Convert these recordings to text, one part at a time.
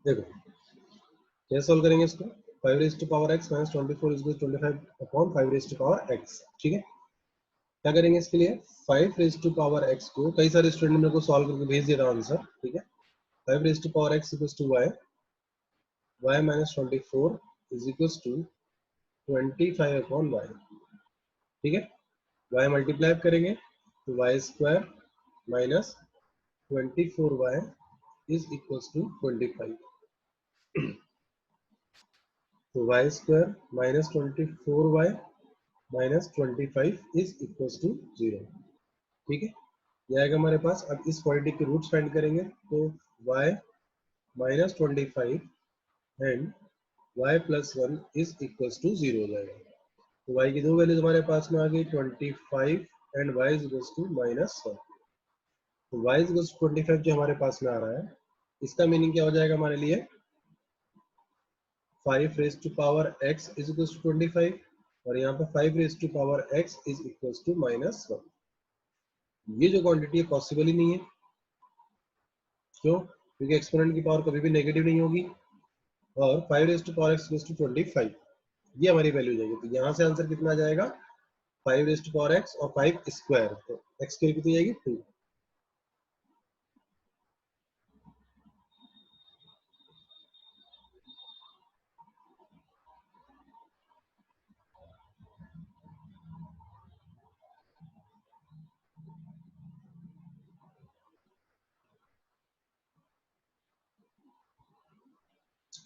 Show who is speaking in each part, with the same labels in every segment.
Speaker 1: देखो कैसे सोल्व करेंगे इसको। 5 raise to power x minus 24 is 25 upon 5 raise to power x। ठीक है, क्या करेंगे इसके लिए। 5 रेज टू पावर x को कई सारे स्टूडेंट मेरे को सॉल्व करके भेज दे रहा आंसर। ठीक है, 5 raise to power x equals to y minus 24 is equals to 25 upon y। ठीक है, y मल्टीप्लाई करेंगे तो Y square minus 24y is equals to 25। तो Y square minus 24y minus 25 is equals to 0। ठीक है, ये आएगा हमारे पास। अब इस क्वांटिटी के रूट्स फाइंड करेंगे तो y minus 25 and y plus 1 is equals to 0 हो जाएगा। तो y की दो वैल्यूज हमारे पास में आ गई 25 and y is equals to minus 1। तो y इज इक्वल्स टू 25 जो हमारे पास में आ रहा है, इसका मीनिंग क्या हो जाएगा हमारे लिए। 5 raise to power x is equals to 25 और यहाँ पे 5 raise to power x is equals to minus 1। ये जो क्वांटिटी है पॉसिबल ही नहीं है। क्यों? क्योंकि एक्सपोनेंट की पावर कभी भी नेगेटिव नहीं होगी और 5 raise to power x equals to 25 ये हमारी वैल्यू जाएगी। तो यहाँ से आंसर कितना आ जाएगा 5 रेज टू पावर x और 5 स्क्वायर, तो x की कितनी जाएगी 2।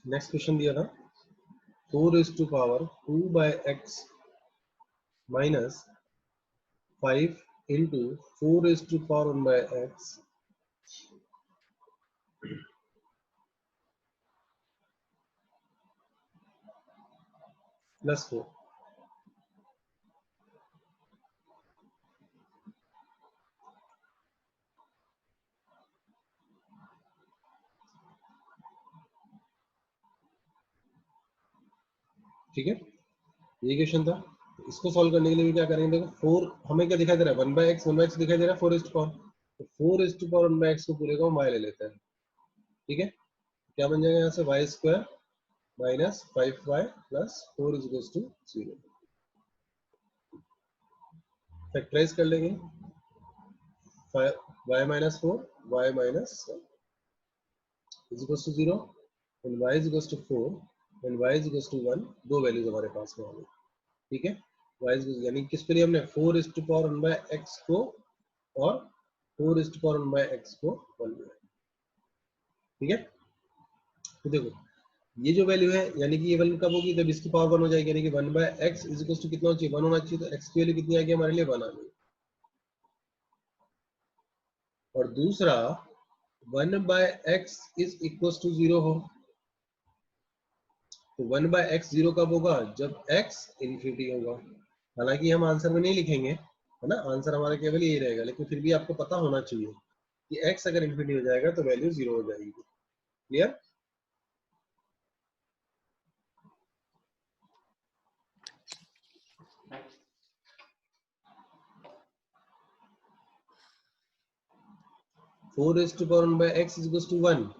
Speaker 1: नेक्स्ट क्वेश्चन दिया था 4 raise to power 2 by x minus 5 into 4 raise to power 1 by x plus 4। ठीक है, ये क्वेश्चन था। तो इसको सॉल्व करने के लिए भी क्या करेंगे, देखो 4 हमें क्या दिखाई दे रहा है 1 बाय एक्स, 1 बाय एक्स दिखाई दे रहा है 4 रेज टू पावर। तो 4 raise to power 1 by X को पूरे को हम y ले लेते हैं। ठीक है, क्या बन जाएगा यहाँ से Y square minus 5y plus 4 is equals to 0। Factorise कर लेंगे। y minus 4 y minus is equals to 0 and y is equals to 4 and y is equals to 1। दो वैल्यूज हमारे पास में आ गई। ठीक है, y इज यानी किस पे लिया हमने 4 is to power 1 by x को और 4 is to power 1 by x को 1 लिया। ठीक है, तो देखो ये जो वैल्यू है यानी कि ये वैल्यू कब होगी जब इसकी पावर 1 हो जाएगी, यानी कि 1 by X is equal to कितना होना चाहिए 1 होना चाहिए। तो x की वैल्यू कितनी आ गई हमारे लिए 1 आ गई। और दूसरा 1 by X is equal to 0 हो। तो 1 बाय एक्स 0 कब होगा जब x इन्फिनिटी होगा। हालांकि हम आंसर में नहीं लिखेंगे है ना, आंसर हमारा केवल यही रहेगा, लेकिन फिर भी आपको पता होना चाहिए कि x अगर इन्फिनिटी हो जाएगा तो वैल्यू 0 हो जाएगी। Clear? Four is to power 1 by X is equal to 1।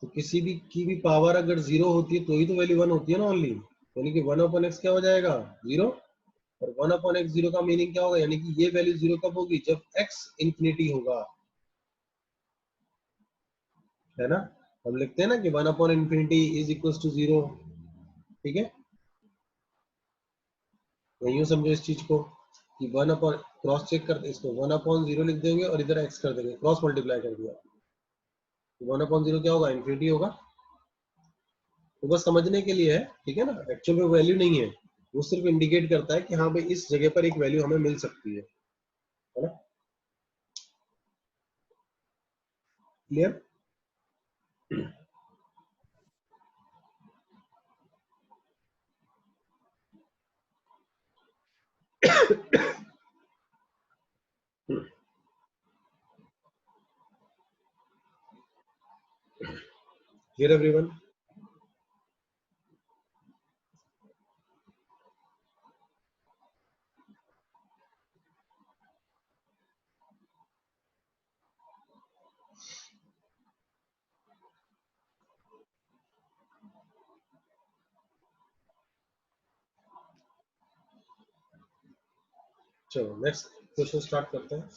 Speaker 1: तो किसी भी की भी पावर अगर 0 होती है तो ही तो वैल्यू 1 होती है ना ओनली। यानी कि 1 अपॉन एक्स क्या हो जाएगा 0। और 1 अपॉन एक्स 0 का मीनिंग क्या होगा, यानी कि ये वैल्यू 0 कब होगी जब x इंफिनिटी होगा। है ना, हम लिखते हैं ना कि 1 upon infinity is equal to 0। ठीक है, यही समझो इस चीज को कि 1 अपॉन क्रॉस चेक करते इसको 1 अपॉन 0 लिख देंगे और इधर x कर देंगे, क्रॉस मल्टीप्लाई कर दिया तो 1 अपॉन 0 क्या होगा इंफिनिटी होगा। तो बस समझने के लिए है। ठीक है ना, एक्चुअल में वैल्यू नहीं है, वो सिर्फ इंडिकेट करता है कि हाँ भाई इस जगह पर एक वैल्यू हमें मिल सकती है ना। क्लियर? Clear everyone? चलो नेक्स्ट क्वेश्चन स्टार्ट करते हैं।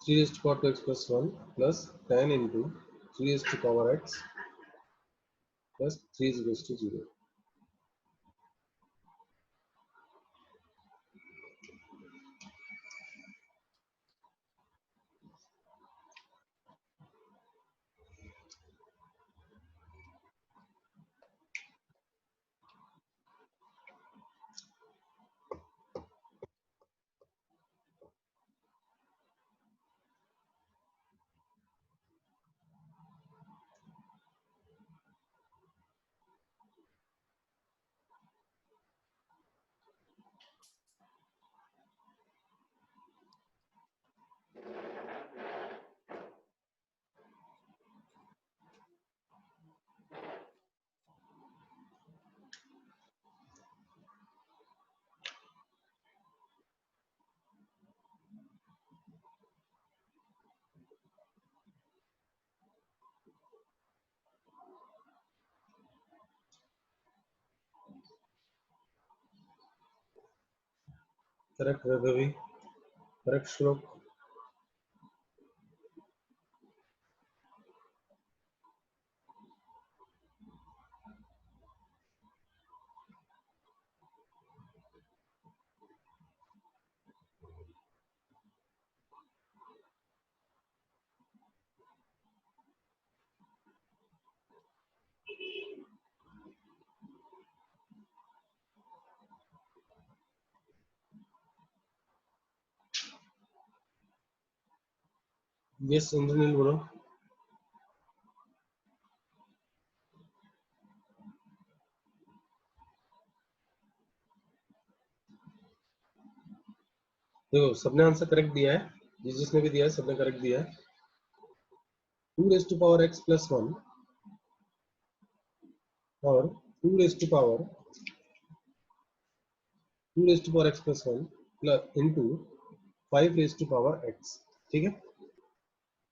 Speaker 1: Three raise to power 2x plus 1 plus 10 into 3 raised to power x plus 3 is equals to 0. Correct, Vaibhavi. Correct, Shlok. Yes, Indranil बोलो। देखो सबने आंसर करेक्ट दिया है, जिसने भी दिया है सबने करेक्ट दिया है। 2 raise to power x plus 1 और 2 raise to power 2 raise to power x plus 1 plus into 5 raise to power x, ठीक है।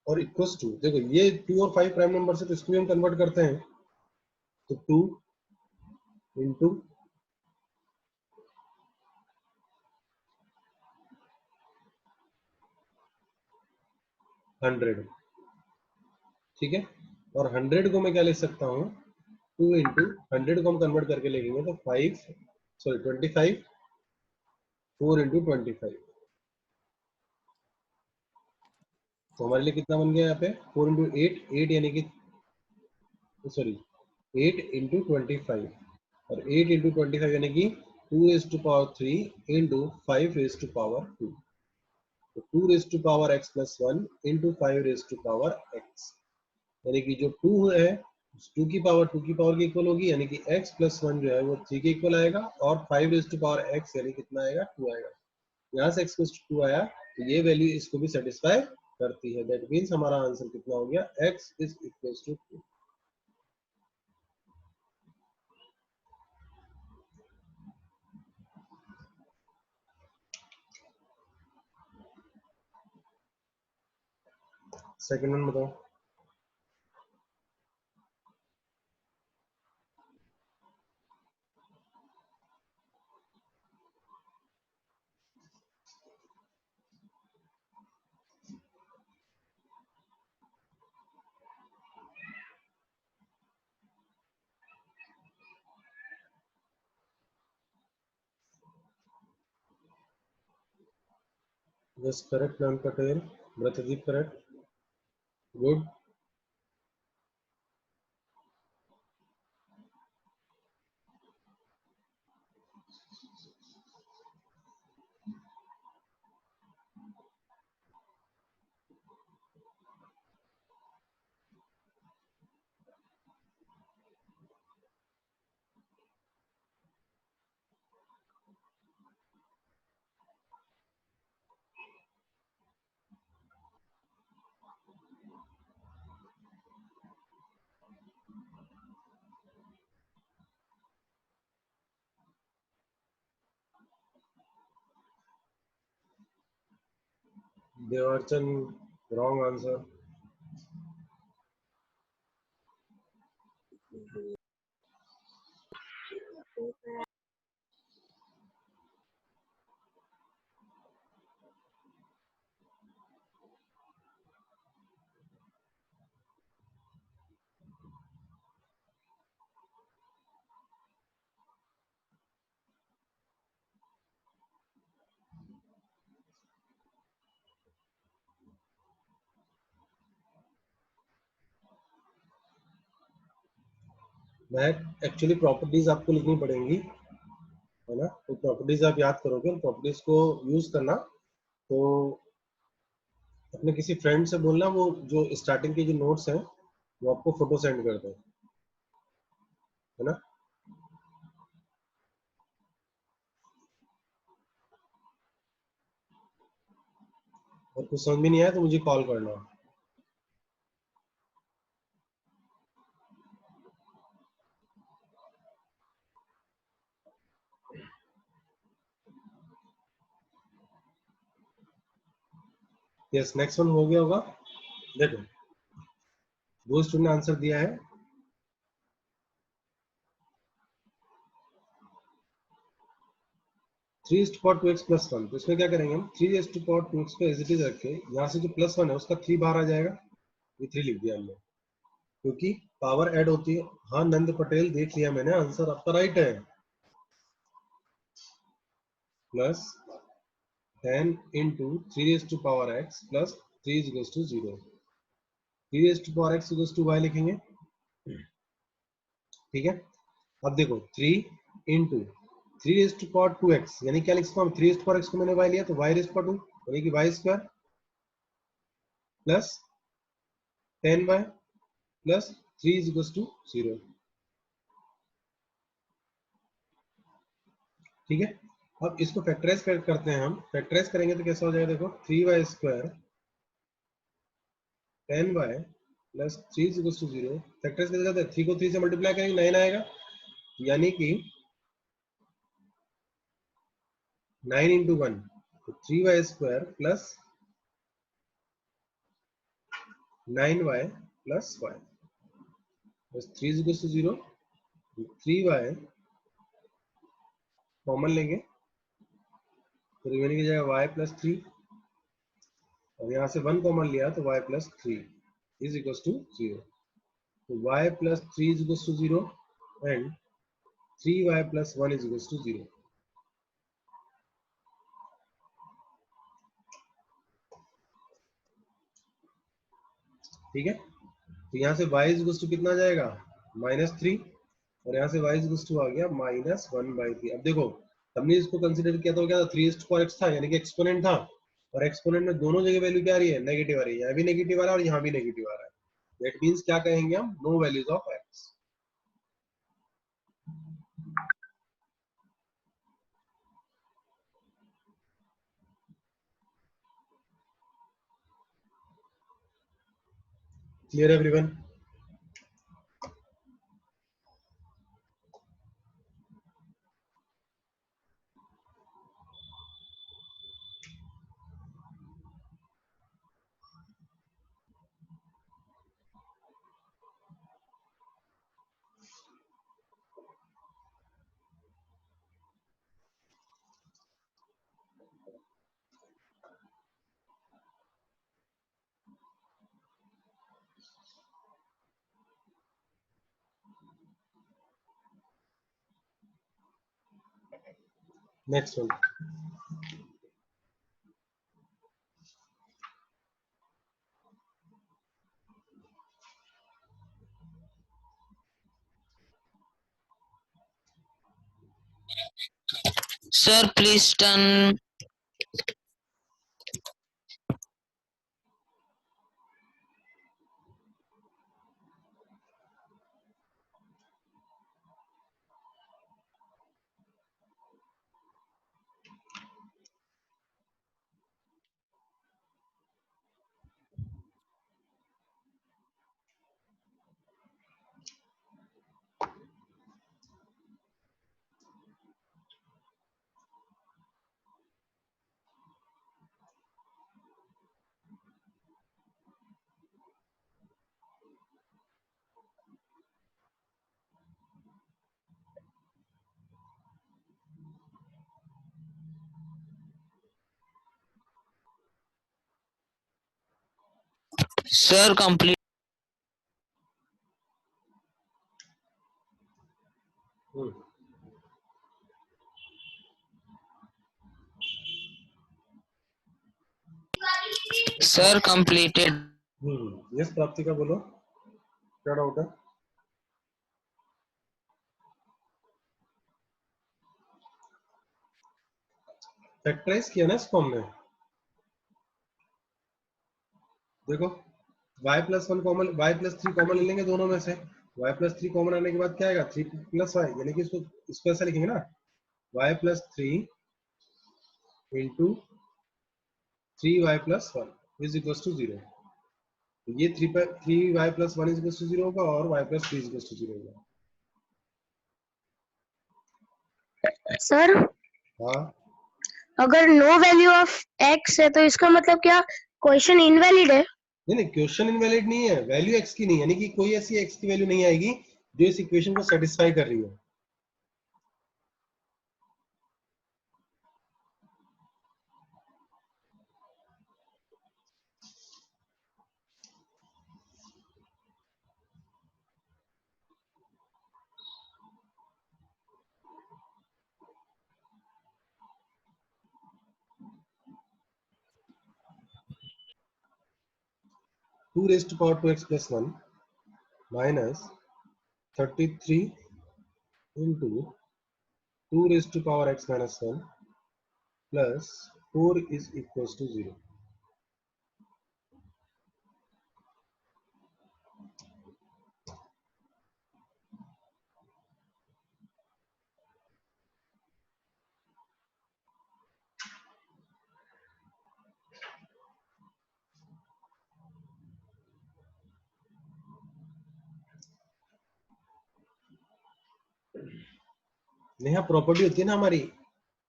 Speaker 1: और इक्वल्स टू, देखो ये 2 और 5 प्राइम नंबर से, तो इसको भी हम कन्वर्ट करते हैं, तो 2 इंटू 100, ठीक है। और 100 को मैं क्या लिख सकता हूँ, 2 इंटू 100 को हम कन्वर्ट करके लिखेंगे तो 25, 4 इंटू 25, तो हमारे लिए कितना बन गया यहाँ पे 4 इंटू 8 यानी कि सॉरी 8 इंटू 25, और 8 इंटू 25 यानी कि 2 raise to power 3 into 5 raise to power 2, तो 2 raise to power x plus 1 into 5 raise to power x, यानी कि जो 2 है 2 की पावर की इक्वल होगी, यानी कि x प्लस 1 जो है वो 3 के इक्वल आएगा, और 5 रेज टू पावर x यानी कितना आएगा 2 आएगा। यहाँ से x प्लस 2 आया, तो ये वैल्यू इसको भी सेटिस्फाई करती है। दैट मीन्स हमारा आंसर कितना हो गया, x is equal to 2। Second one बताओ। यस करेक्ट नाम Patel. Vratdeep correct. Good. Devarchan wrong answer. मैं एक्चुअली प्रॉपर्टीज आपको लिखनी पड़ेंगी, है ना? तो प्रॉपर्टीज आप याद करोगे और प्रॉपर्टीज को यूज करना। तो अपने किसी फ्रेंड से बोलना वो जो स्टार्टिंग के जो नोट्स हैं वो आपको फोटो सेंड कर दे, है ना? और कुछ समझ में नहीं आया तो मुझे कॉल करना। यस नेक्स्ट वन हो गया होगा। देखो वो स्टूडेंट ने आंसर दिया है 3:2x+1। तो इसमें क्या करेंगे हम 3:2x को एज इट इज रख के यहाँ से जो +1 है उसका 3 बाहर आ जाएगा। ये 3 लिख दिया हमने क्योंकि पावर ऐड होती है। हाँ नंद पटेल देख लिया मैंने, आंसर आपका राइट है। Plus 10 into 3⁻x plus 3 is equals to 0। 3⁻x equals to y लिखेंगे, ठीक है। अब देखो 3 into 3⁻2x यानी क्या लिख सकता हूँ 3⁻x को मैंने y लिया तो y⁻2 यानी कि y square plus 10y plus 3 is equals to 0। ठीक है। अब इसको फैक्टराइज करते हैं हम। फैक्टराइज करेंगे तो कैसा हो जाएगा देखो 3y square 10y plus 3 is equals to 0। Factorise कैसे जाता है 3 को 3 से मल्टीप्लाई करेंगे 9 आएगा, यानी कि 9 into 1 तो 3y square plus 9y plus y बस 3 is equals to 0। 3y common लेंगे तो रिमेनिंग की जाएगा y प्लस 3 और यहाँ से 1 कॉमन लिया तो y plus 3 is equals to 0। तो y plus 3 is equals to 0 and 3y plus 1 is equals to 0। ठीक है। तो यहाँ से y इज इक्वल्स टू कितना आ जाएगा -3 और यहाँ से y इज इक्वल्स टू आ गया -1/3। अब देखो हमने इसको कंसीडर किया तो क्या था 3:4x था यानी कि एक्सपोनेंट था और एक्सपोनेंट में दोनों जगह वैल्यू क्या आ रही है नेगेटिव आ रही है। यहाँ भी नेगेटिव आ रहा है और यहाँ भी नेगेटिव आ रहा है। दैट मींस क्या कहेंगे हम no values of x। Clear everyone? Next one.
Speaker 2: Sir, please turn. Sir, complete. Sir, completed.
Speaker 1: Yes Prapti का बोलो, क्या डाउट है? फैक्टराइज किया ना इसको हमने, देखो y plus 1 common, y plus 3 common ले लेंगे दोनों में से, y प्लस 3 कॉमन आने के बाद क्या आएगा 3 प्लस y, यानी कि इसको ऐसा लिखेंगे ना y plus 3 into 3y plus 1 is equal to 0। ये 3y plus 1 is equal to 0 होगा और y plus 3 is equal to 0 होगा।
Speaker 3: सर
Speaker 1: हाँ,
Speaker 3: अगर नो वैल्यू ऑफ x है तो इसका मतलब क्या क्वेश्चन इनवैलिड है?
Speaker 1: नहीं नहीं, क्वेश्चन इनवैलिड नहीं है, वैल्यू x की नहीं, यानी कि कोई ऐसी x की वैल्यू नहीं आएगी जो इस इक्वेशन को सेटिस्फाई कर रही है। Two raise to power 2x plus 1 minus 33 into 2 raise to power x minus 1 plus 4 is equal to 0। Neha property होती है ना हमारी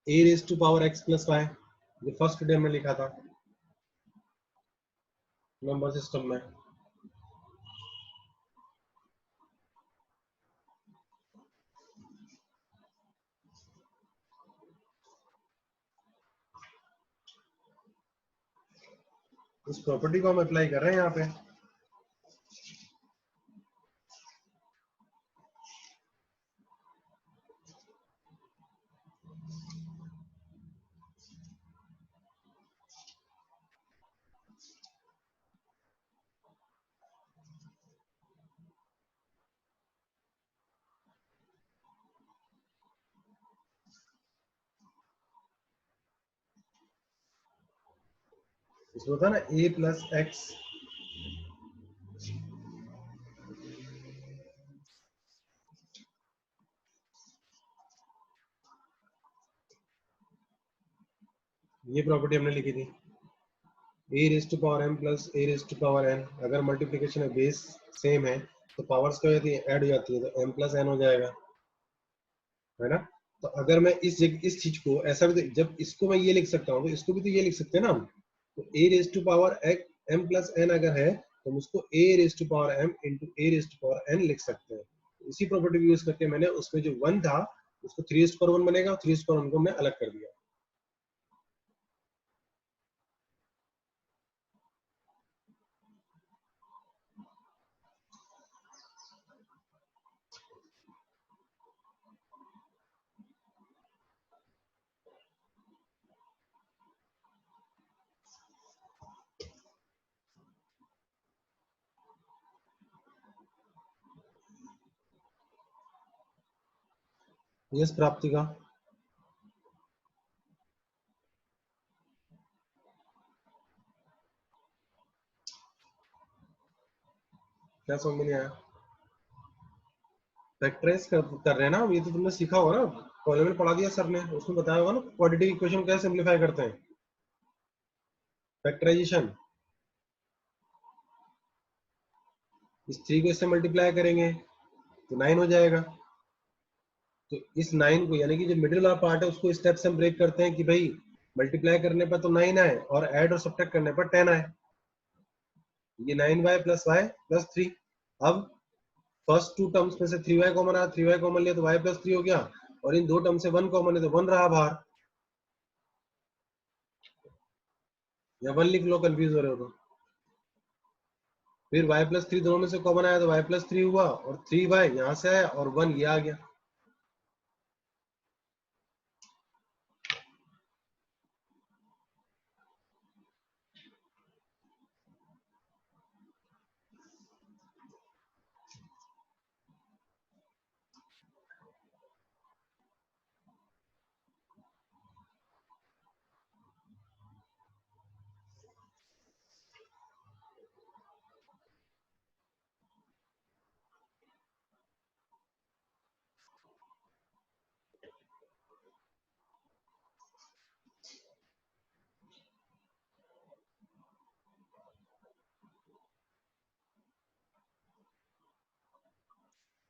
Speaker 1: a raise to power x plus y, जो फर्स्ट डे में लिखा था नंबर सिस्टम में। उस प्रॉपर्टी को हम अप्लाई कर रहे हैं यहाँ पे। इसमें होता है ना a प्लस एक्स, ये प्रॉपर्टी हमने लिखी थी a raise to power m plus a raise to power n। अगर मल्टीप्लिकेशन है बेस सेम है तो पावर्स क्या हो जाती है, ऐड हो जाती है, तो m प्लस n हो जाएगा, है ना। तो अगर मैं इस चीज को ऐसा भी, जब इसको मैं ये लिख सकता हूँ तो इसको भी तो ये लिख सकते हैं ना हम। तो a raise to power m plus n अगर है तो हम उसको a raise to power m into a raise to power n लिख सकते हैं। इसी प्रॉपर्टी यूज करके मैंने उसमें जो 1 था उसको 3 रेज टू पावर 1 बनेगा, 3 रेज टू पावर 1 को हमने अलग कर दिया। यस प्राप्ति का क्या समझ में नहीं आया? फैक्टराइज कर रहे हैं ना, ये तो तुमने सीखा होगा ना, कॉलेज में पढ़ा दिया सर ने, उसमें बताया होगा ना क्वाड्रेटिक इक्वेशन कैसे सिंप्लीफाई करते हैं, फैक्टराइजेशन। इस 3 को इससे मल्टीप्लाई करेंगे तो 9 हो जाएगा। तो इस 9 को यानी कि जो मिडिल वाला पार्ट है उसको स्टेप से हम ब्रेक करते हैं कि भाई मल्टीप्लाई करने पर तो 9 आए और ऐड और सब्ट्रैक्ट करने पर 10 आए। ये 9y प्लस वाई प्लस 3। अब फर्स्ट टू टर्म्स में से 3y कॉमन आया, 3y कॉमन लिया तो y प्लस 3 हो गया, और इन दो टर्म से 1 कॉमन है तो 1 रहा बाहर, या 1 लिख लो कंफ्यूज हो रहे हो तो। फिर y प्लस 3 दोनों में से कॉमन आया तो y प्लस 3 हुआ, और 3y यहां से आया और 1 ये आ गया।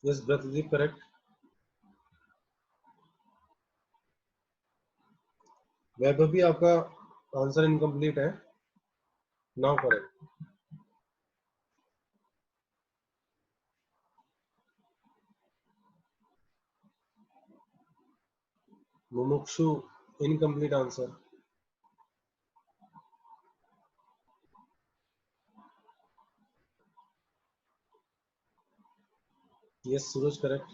Speaker 1: Yes ब्रतदीप correct. वैभव भी आपका आंसर इनकम्प्लीट है, now correct. Mumukshu incomplete answer. Yes Suraj correct.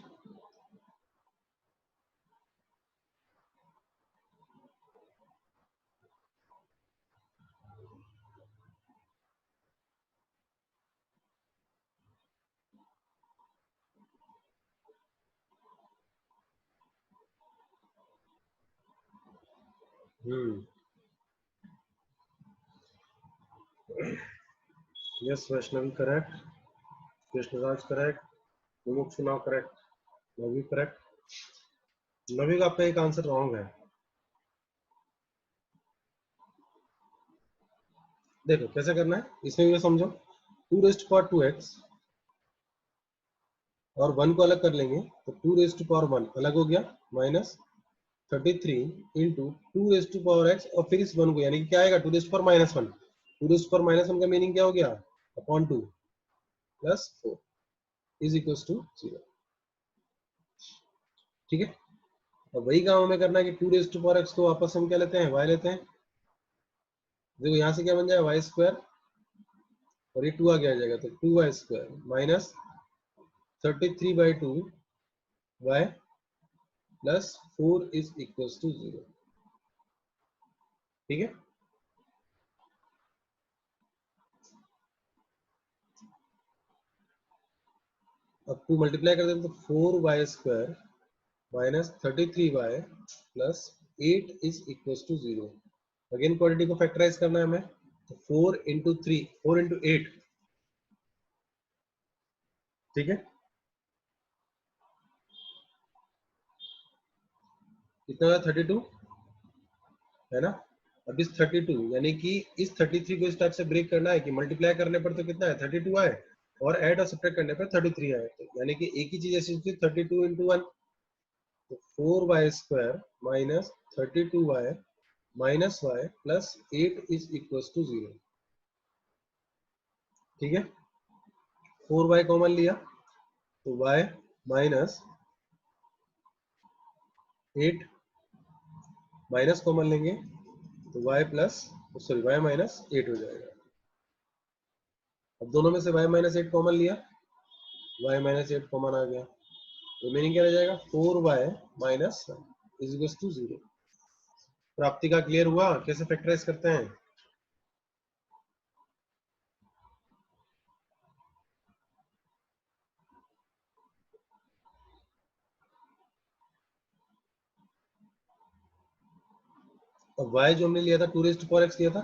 Speaker 1: Yes Vaishnavi correct, Krishnaraj correct, Mumukshu now correct, Navi correct. Navi का आपका एक आंसर रॉन्ग है। देखो कैसे करना है, इसमें भी समझो। 2 रेस्ट पावर 2x और 1 को अलग कर लेंगे तो 2 रेस्ट पावर 1 अलग हो गया, minus 33 into 2 raised power x, और फिर इस 1 को यानी कि क्या आएगा 2 raised power minus 1। 2 raised power minus 1 का मीनिंग क्या हो गया, upon 2 plus 4 is equal to 0। ठीक है, अब वही काम हमें करना है कि 2 रेस्ट पावर x को वापस हम क्या लेते हैं, y लेते हैं। देखो यहाँ से क्या बन जाएगा, वाई स्क्वायर, और ये 2 आगे आ जाएगा तो 2y square minus 33/2 y plus 4 is equal to 0। ठीक है, अब 2 मल्टीप्लाई कर दें तो 4y square minus 33y plus 8 is equal to 0। Again quantity को फैक्टराइज करना है हमें, तो 4 इंटू 3, 4 इंटू 8, ठीक है, कितना है 32 है ना। अब इस 32 यानी कि इस 33 को इस टाइप से ब्रेक करना है कि मल्टीप्लाई करने पर तो कितना है 32 आए, और ऐड और सब्ट्रैक्ट करने पर 33 आए, तो यानी कि एक ही चीज ऐसी होती है 32 इंटू 1, तो 4y square minus 32y minus y plus 8 is equal to 0। ठीक है, 4y कॉमन लिया तो y माइनस 8, माइनस कॉमन लेंगे तो y plus, sorry y minus 8 हो जाएगा। अब दोनों में से y माइनस 8 कॉमन लिया, y माइनस 8 कॉमन आ गया, रिमेनिंग क्या रह जाएगा 4y minus is equal to 0। प्राप्ति का क्लियर हुआ कैसे फैक्टराइज करते हैं। अब y जो हमने लिया था 2 रेज़ टू पावर x लिया था,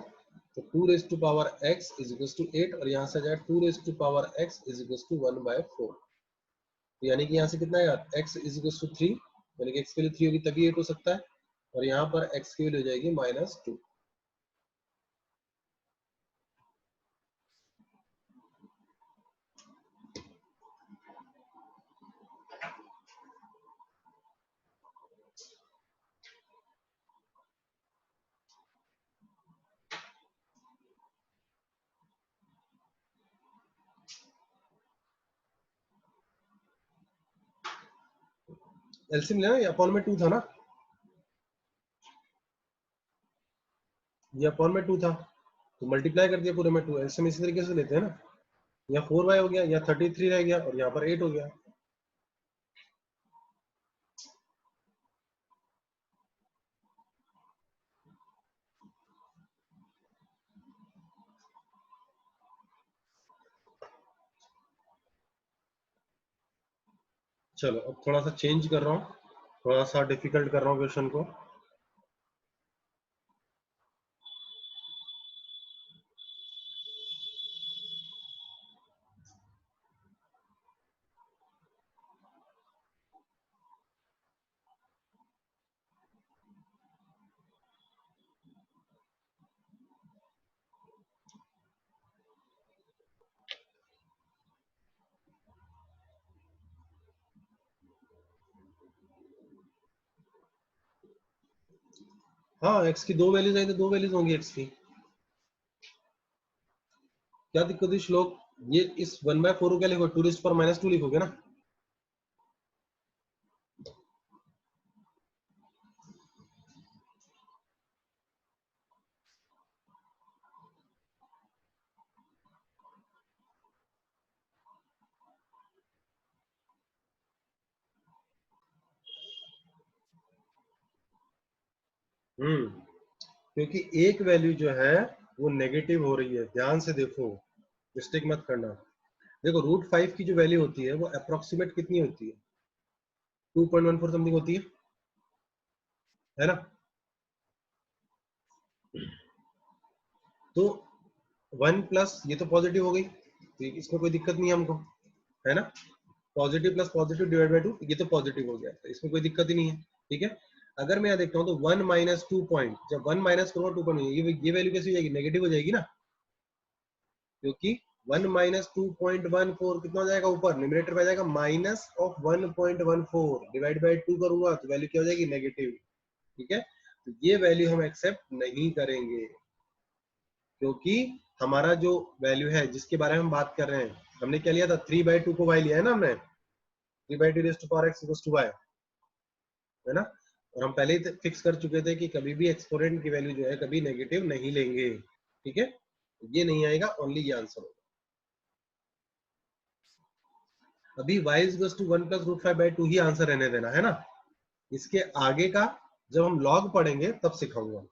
Speaker 1: तो 2 raise to power x is equal to 8 और यहाँ से आ जाएगा 2 raise to power x is equal to 1/4। यानी कि यहाँ से कितना आएगा x इज इक्वल टू 3, यानी कि x की वैल्यू 3 होगी तभी 8 हो सकता है, और यहाँ पर x की वैल्यू हो जाएगी -2। एलसीएम लेना, ये अपॉन में 2 था ना, ये अपॉन में 2 था तो मल्टीप्लाई कर दिया पूरे में 2। एलसीएम इसी तरीके से लेते हैं ना, यहाँ 4y हो गया, यहाँ 33 रह गया और यहाँ पर 8 हो गया। चलो अब थोड़ा सा चेंज कर रहा हूँ, थोड़ा सा डिफिकल्ट कर रहा हूँ क्वेश्चन को। हाँ x की 2 वैल्यूज आई तो 2 वैल्यूज होंगी x की, क्या दिक्कत है श्लोक? ये इस 1/4 को क्या लिखोगे, 2 रेज़ पर -2 लिखोगे ना। क्योंकि एक वैल्यू जो है वो नेगेटिव हो रही है, ध्यान से देखो, मिस्टेक मत करना। देखो √5 की जो वैल्यू होती है वो अप्रोक्सीमेट कितनी होती है, 2.14 समथिंग होती है ना। तो 1 प्लस ये तो पॉजिटिव हो गई, तो इसमें कोई दिक्कत नहीं है हमको, है ना। Positive plus positive divide by 2 ये तो पॉजिटिव हो गया, तो इसमें कोई दिक्कत ही नहीं है, ठीक है। अगर मैं यहाँ देखता हूँ तो 1 माइनस 2 पॉइंट, जब 1 माइनस करूंगा 2 पॉइंट, ये वैल्यू कैसी हो जाएगी, नेगेटिव हो जाएगी ना, क्योंकि 1 माइनस 2.14 कितना हो जाएगा, ऊपर न्यूमरेटर पे आ जाएगा माइनस ऑफ 1.14 डिवाइड बाय 2 करूंगा तो वैल्यू क्या हो जाएगी, नेगेटिव, ठीक है। तो ये वैल्यू हम एक्सेप्ट नहीं करेंगे, क्योंकि हमारा जो वैल्यू है जिसके बारे में हम बात कर रहे हैं, हमने क्या लिया था, 3/2 को y लिया है ना हमने, 3/2 raised to power x equals to y, है ना। और हम पहले ही फिक्स कर चुके थे कि कभी भी एक्सपोनेंट की वैल्यू जो है कभी नेगेटिव नहीं लेंगे, ठीक है। ये नहीं आएगा, ओनली ये आंसर होगा। अभी y इक्वल्स टू 1 प्लस √5/2 ही आंसर रहने देना है ना, इसके आगे का जब हम लॉग पढ़ेंगे तब सिखाऊंगा।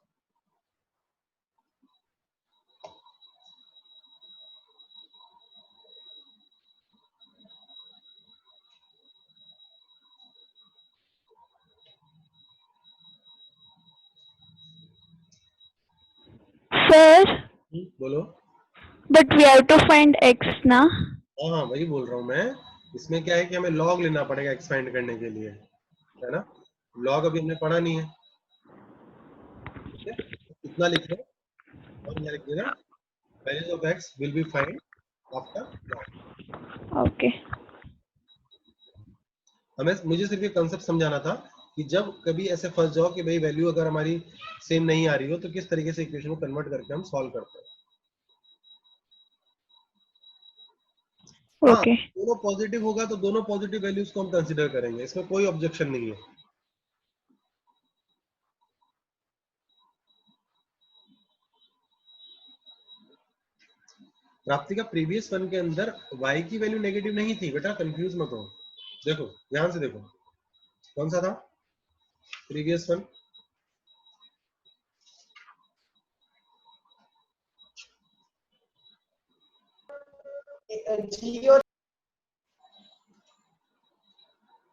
Speaker 4: Sir,
Speaker 1: बोलो।
Speaker 4: but we have to find x ना.
Speaker 1: हाँ वही बोल रहा हूँ मैं, इसमें क्या है कि हमें लॉग लेना पड़ेगा एक्सपेंड करने के लिए, है ना। लॉग अभी हमने पढ़ा नहीं है, ठीक है। इतना लिख लो और यहाँ लिख देना, values of x will be find after log.
Speaker 4: Okay.
Speaker 1: मुझे सिर्फ ये कंसेप्ट समझाना था कि जब कभी ऐसे फंस जाओ कि भाई वैल्यू अगर हमारी सेम नहीं आ रही हो तो किस तरीके से इक्वेशन को कन्वर्ट करके हम सॉल्व करते हैं। हाँ,
Speaker 4: Okay.
Speaker 1: दोनों पॉजिटिव होगा तो दोनों पॉजिटिव वैल्यूज को हम कंसीडर करेंगे, इसमें कोई ऑब्जेक्शन नहीं है। प्राप्ति का प्रीवियस वन के अंदर y की वैल्यू नेगेटिव नहीं थी बेटा, कंफ्यूज मत हो। देखो ध्यान से देखो, कौन सा था प्रीवियस वन,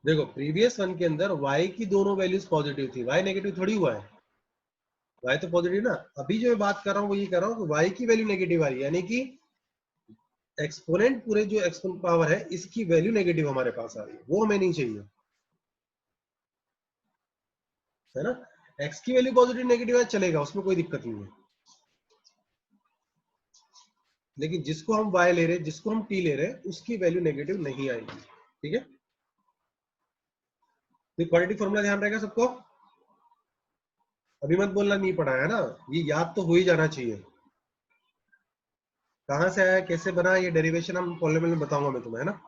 Speaker 1: देखो प्रीवियस वन के अंदर y की दोनों वैल्यूज पॉजिटिव थी, y नेगेटिव थोड़ी हुआ है, y तो पॉजिटिव ना। अभी जो मैं बात कर रहा हूँ वो ये कर रहा हूँ कि y की वैल्यू नेगेटिव आ रही है, यानी कि एक्सपोनेंट पूरे जो एक्सपोनेंट पावर है इसकी वैल्यू नेगेटिव हमारे पास आ रही है, वो हमें नहीं चाहिए, है ना। x की वैल्यू पॉजिटिव नेगेटिव है चलेगा, उसमें कोई दिक्कत नहीं है, लेकिन जिसको हम y ले रहे हैं, जिसको हम t ले रहे हैं, उसकी वैल्यू नेगेटिव नहीं आएगी। ठीक है, तो क्वाड्रेटिक फॉर्मूला ध्यान रहेगा सबको। अभी मत बोलना नहीं पढ़ा है ना, ये याद तो हो ही जाना चाहिए। कहां से आया, कैसे बना, ये डेरिवेशन हम पॉलिनोमियल में बताऊंगा मैं तुम्हें, है ना।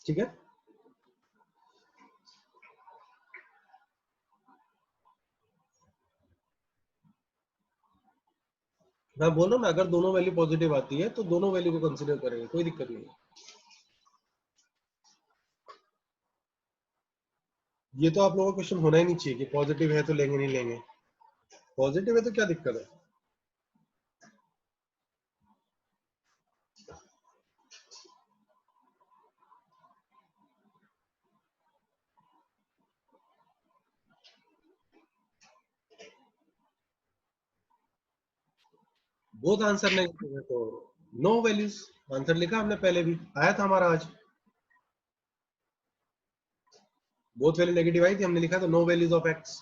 Speaker 1: ठीक है, मैं बोल रहा हूँ ना, अगर दोनों वैल्यू पॉजिटिव आती है तो दोनों वैल्यू को कंसीडर करेंगे, कोई दिक्कत नहीं है। ये तो आप लोगों का क्वेश्चन होना ही नहीं चाहिए कि पॉजिटिव है तो लेंगे नहीं लेंगे, पॉजिटिव है तो क्या दिक्कत है। बोथ आंसर नेगेटिव है तो नो वैल्यूज, आंसर लिखा हमने पहले भी आया था हमारा आज, बोथ वैल्यू नेगेटिव आई थी, हमने लिखा था नो वैल्यूज ऑफ एक्स।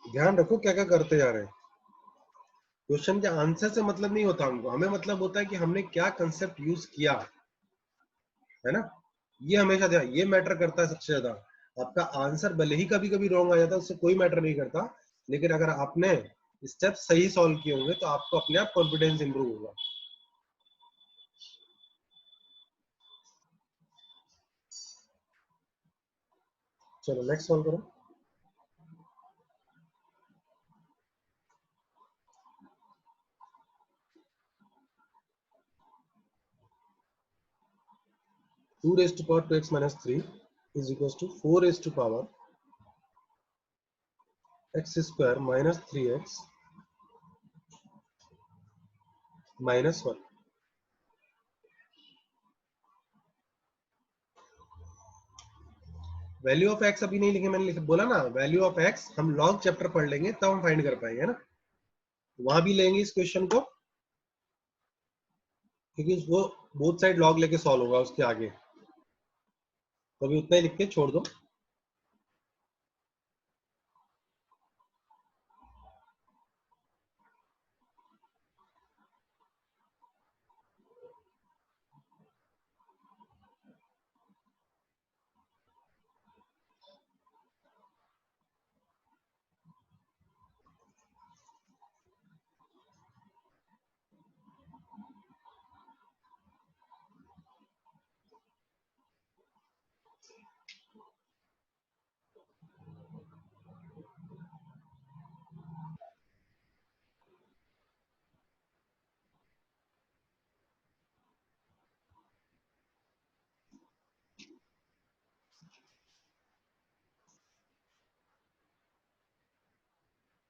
Speaker 1: ध्यान रखो क्या क्या करते जा रहे हैं, क्वेश्चन के आंसर से मतलब नहीं होता हमको, हमें मतलब होता है कि हमने क्या कंसेप्ट यूज किया, है ना। ये हमेशा ध्यान, ये मैटर करता है सबसे ज्यादा। आपका आंसर भले ही कभी कभी रॉन्ग आ जाता है, उससे कोई मैटर नहीं करता, लेकिन अगर आपने स्टेप सही सॉल्व किए होंगे तो आपको अपने आप कॉन्फिडेंस इंप्रूव होगा। चलो नेक्स्ट सॉल्व करो। 2 raised to power 2x minus 3 is equals to 4 raised to power x square minus 3x minus 1। Value of x अभी नहीं लिखे, मैंने बोला ना वैल्यू ऑफ एक्स हम लॉग चैप्टर पढ़ लेंगे तब हम फाइंड कर पाएंगे, है ना। वहां भी लेंगे इस क्वेश्चन को, क्योंकि वो बोथ साइड लॉग लेके सॉल्व होगा उसके आगे, तो अभी उतना ही लिख के छोड़ दो।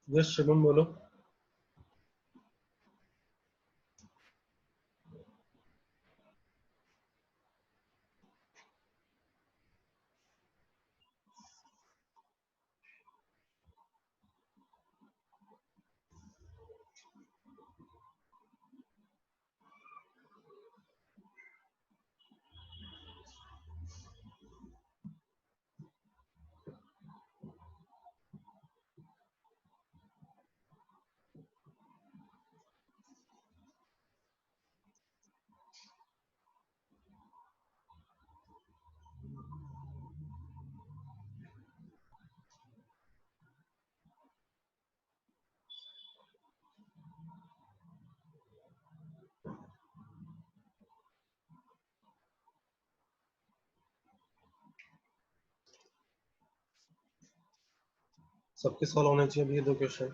Speaker 1: यस शुभम बोलो। सबके सॉल्व होने चाहिए अभी ये दो क्वेश्चन।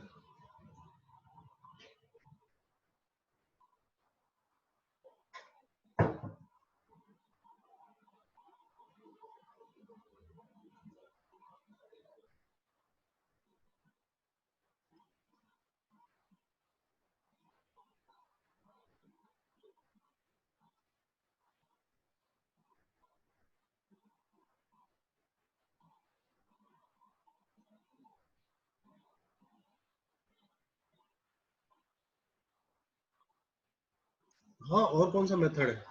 Speaker 1: हाँ, और कौन सा मेथड है?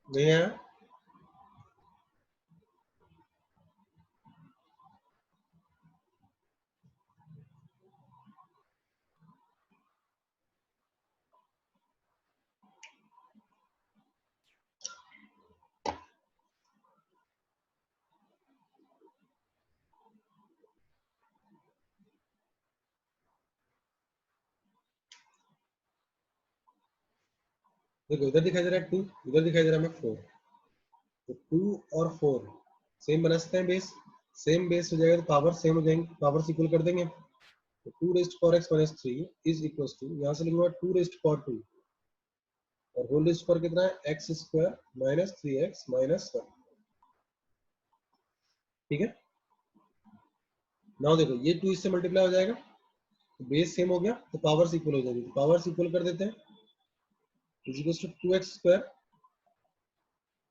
Speaker 1: नहीं आया? देखो, इधर दिखाई दे रहा है 2, इधर दिखाई दे रहा है 4। तो 2 और 4 सेम बना सकते हैं बेस। सेम बेस हो जाएगा तो पावर सेम हो जाएंगे, पावर इक्वल कर देंगे। तो 2 raised power x minus 3 is equal to, यहाँ से लिखूंगा 2 रेस्ट पावर 2 और होल रेस्ट पावर कितना है, x square minus 3x minus 1। ठीक है। नाउ देखो, ये 2 इससे मल्टीप्लाई हो जाएगा तो बेस सेम हो गया तो पावर्स इक्वल हो जाएगी। तो पावर्स इक्वल कर देते हैं, is equal to 2x square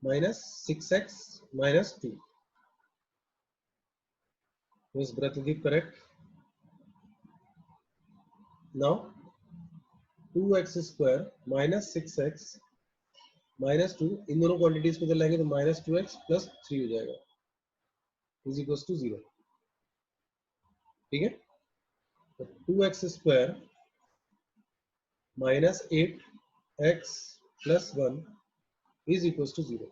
Speaker 1: minus 6x minus 2। Is Bratadeep correct? Now 2x square minus 6x minus 2, इन दोनों क्वांटिटीज को लाएंगे तो माइनस 2x प्लस 3 हो जाएगा, इज इक्वल टू 0। ठीक है। तो 2x square minus 8x plus 1 is equal to 0।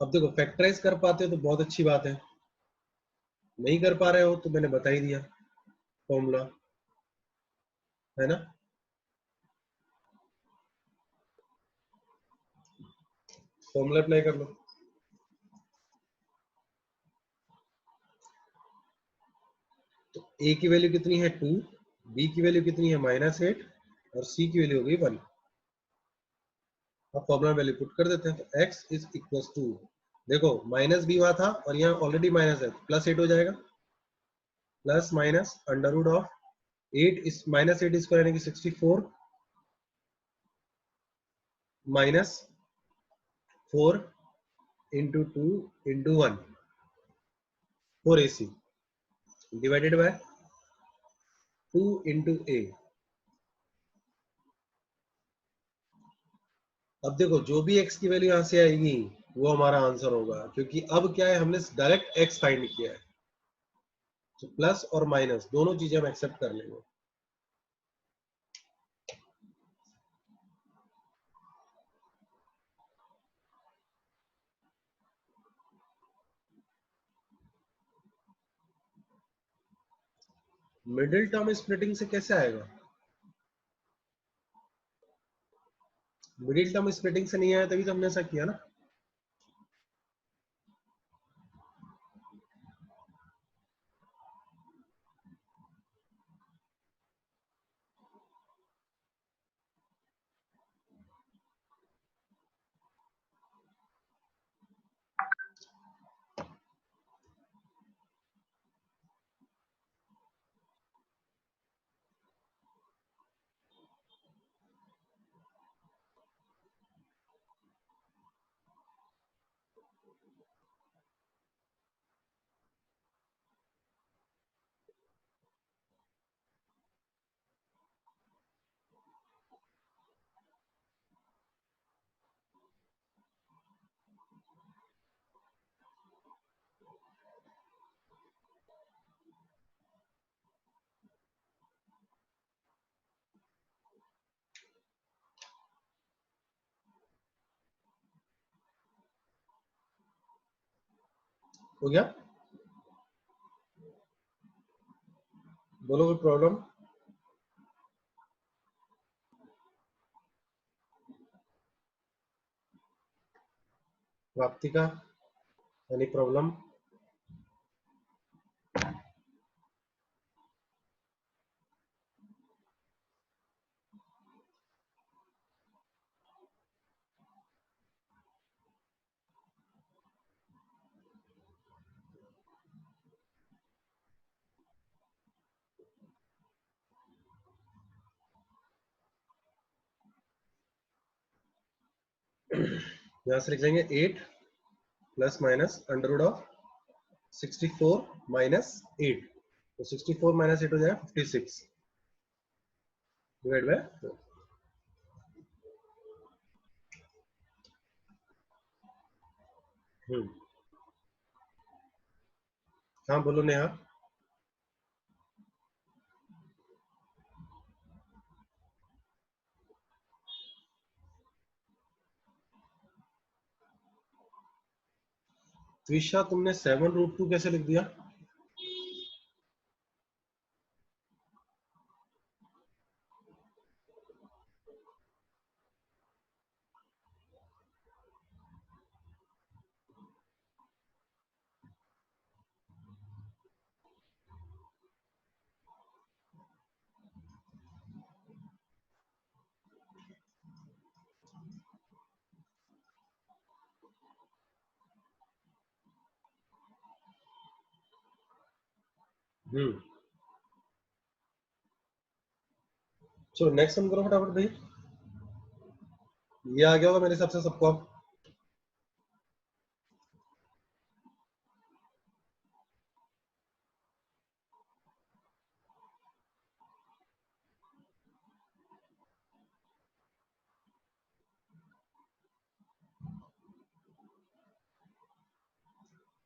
Speaker 1: अब देखो, फैक्टराइज कर पाते हो तो बहुत अच्छी बात है, नहीं कर पा रहे हो तो मैंने बता ही दिया फॉर्मूला, है ना। फॉर्मूला अप्लाई कर लो। तो a की वैल्यू कितनी है 2, b की वैल्यू कितनी है माइनस 8 और c की वैल्यू हो गई 1। अब फॉर्मूला वैल्यू पुट कर देते हैं। तो x इज इक्वल टू, देखो माइनस भी वहां था और यहाँ ऑलरेडी माइनस है, प्लस 8 हो जाएगा, plus minus under root of 8 is minus 8 square यानी कि 64 minus 4 into 2 into 1 4ac divided by 2 into a। अब देखो, जो भी x की वैल्यू यहां से आएगी वो हमारा आंसर होगा, क्योंकि अब क्या है, हमने डायरेक्ट x फाइंड किया है। तो प्लस और माइनस दोनों चीजें हम एक्सेप्ट कर लेंगे। मिडिल टर्म स्प्लिटिंग से कैसे आएगा? मिडिल टर्म स्प्लिटिंग से नहीं आया, तभी तो हमने ऐसा किया ना। हो गया? बोलो कोई प्रॉब्लम? Praptika, any problem? यहाँ से लिख लेंगे 8 plus minus under root of 64 minus 8, तो 64 माइनस 8 हो जाएगा 56 डिवाइड बाय 4। हाँ बोलो नेहा। त्विषा तुमने 7√2 कैसे लिख दिया? चलो नेक्स्ट सम करो फटाफट भाई। ये आ गया होगा मेरे हिसाब से सबको अब।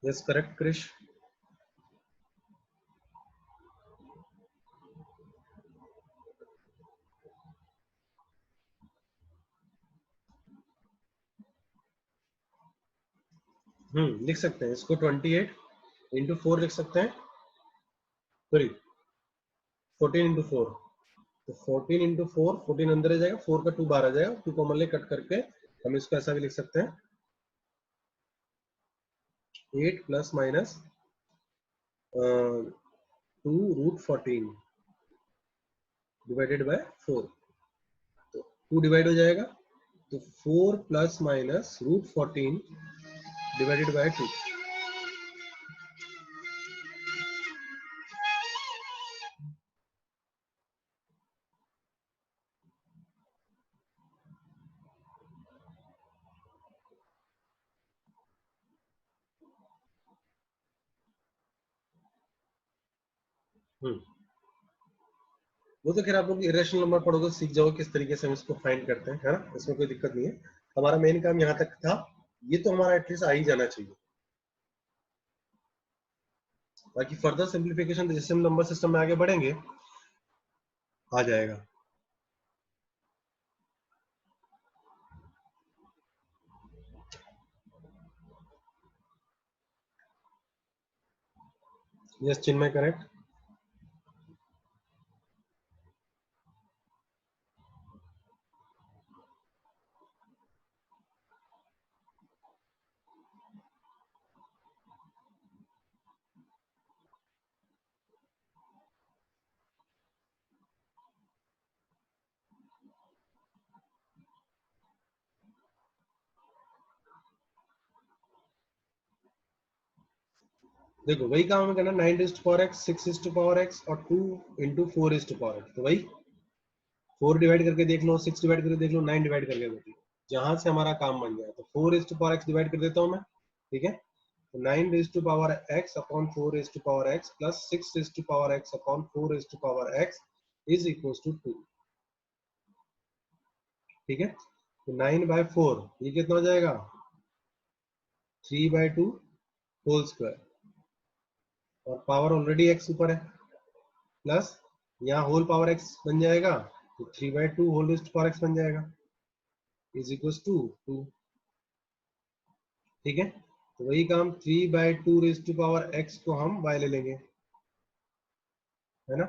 Speaker 1: Yes correct Krish. लिख सकते हैं इसको 28 इंटू 4 लिख सकते हैं, सॉरी 14 इंटू 4, तो 14 इंटू 4, 14 अंदर आ जाएगा, 4 का 2 बाहर आ जाएगा, 2 कॉमन ले कट करके हम इसको ऐसा भी लिख सकते हैं 8 plus minus 2 root 14 divided by 4, तो 2 डिवाइड हो जाएगा, तो 4 plus minus root 14 divided by 2। वो तो खैर आप लोग इरेशनल नंबर पढ़ोगे सीख जाओगे किस तरीके से हम इसको फाइंड करते हैं, है ना, इसमें कोई दिक्कत नहीं है। हमारा मेन काम यहाँ तक था, ये तो हमारा एटलीस्ट आ ही जाना चाहिए। बाकी फर्दर सिंप्लीफिकेशन जैसे हम नंबर सिस्टम में आगे बढ़ेंगे आ जाएगा। Yes Chinmay correct. देखो वही काम हमें करना, 9 raise to power x, 6 raise to power x और 2 into 4 raise to power x। तो वही 4 डिवाइड करके देख लो, 6 डिवाइड करके देख लो, 9 डिवाइड करके देख लो, जहां से हमारा काम बन जाए। तो 4 raise to power x divide कर देता हूं मैं, ठीक है, तो 9 raise to power x upon 4 raise to power x plus 6 raise to power x upon 4 raise to power x is equals to 2, ठीक है। तो 9/4 ये कितना हो जाएगा, 3/2 होल स्क्वायर, और पावर ऑलरेडी x ऊपर है, प्लस यहाँ होल पावर x बन जाएगा, तो 3/2 whole raise to power x बन जाएगा इज इक्वल्स टू 2, ठीक है। तो वही काम 3/2 रेज़ टू पावर x को हम y ले लेंगे, है ना।